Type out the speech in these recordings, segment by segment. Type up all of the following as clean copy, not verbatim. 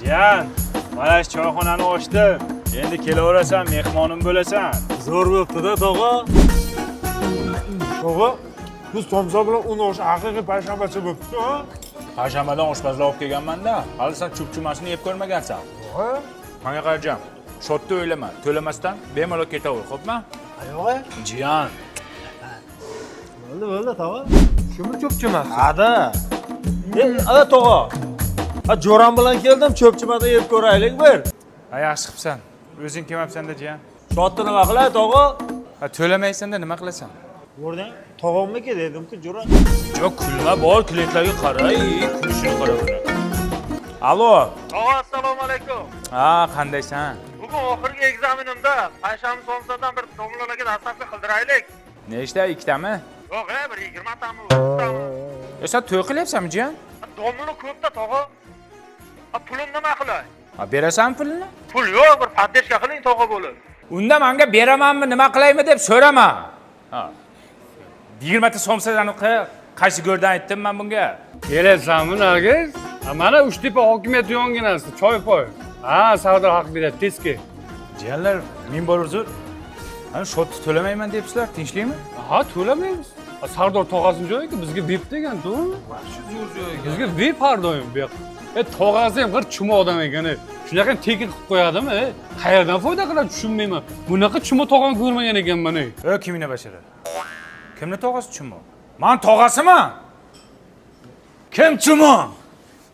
Jiyan, mana shu choyxonani ochdim. Endi kelaverasan, mehmonim bo'lasan. Zo'r bo'pti-da, tog'a. Tog'a, biz Tomsa bilan uni o'sha haqiqiy payshanbachi bo'pti-ku, ha? Payshanbadan oshpazlar olib kelganman-da. Hali sen chupchumasini yeb ko'rmagansan. Ha? Menga qarajan. Shodda o'ylama, to'lamasdan bemalol ketaver, xo'pmi? Ayo'g'a. Jiyan, Bo'ldi, tog'a. Shumi cho'pchima? Ada. Ada tog'a. Ha, jo'ram bilan keldim, cho'pchimada yeb ko'raylik bir. ha yaxshi qilibsan. O'zing kelmabsan-da, jiyan. Shodda nima qilay, tog'a? Ha to'lamaysanda nima qilasan? Ko'rding? Tog'amniki dedim-ku, jo'ram. Yo'q, kulma bor, kuletlarga qara, kulishini qara buni. Allo. Tog'a, assalomu alaykum. Ha, qandaysan? Bugun oxirgi ekzaminimda payshanba somsadan bir domlalarga dastavka qildiraylik. Nechta, ikkitami? Yo'q, bir 20 tami, 30 tami. Sen to'y qilyapsanmi, jiyan? Domla ko'pda, tog'a. Pulim nima qilay? Ha, berasan pulni? Pul yo'q, bir paddeshka qiling tog'a bo'lib. Unda menga beramanmi, nima qilaymi deb so'rama. Ha. 20 ta somsadan qaysi go'rdan aytdim men bunga? Kelasanmi, Nargiz? Mana Uchtepa hokimiyati yonginasi, Choypoy. Ha, Sardor haq beradi, tezki. Jiyanlar, men bor uzr. Ana shotni to'lamayman debsizlar, tinchlikmi? Ha, to'lamaymiz. Sardor tog'asining joyiga bizga VIP degan-ku. Shu zo'r joyga. Bizga VIP har doim bu yoq. Tog'asi ham bir chimo odam ekan. Shunaqa tekin qilib qo'yadimi? Qayerdan foyda qiladi tushunmayman. Bunaqa chimo tog'ani ko'rmagan ekanman. Kimni bashara? Kimni tog'asi chimo? Men tog'asiman. Kim chimo?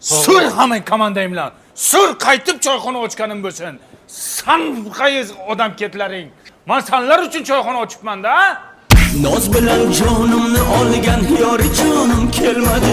Sur hamma komandang bilan. Sur qaytib choyxona ochganim bo'lsin. San qayiz odam ketlaring. Men senlar uchun choyxona ochibman-da. Noz bilan jonimni olgan yori jonim kelmadi.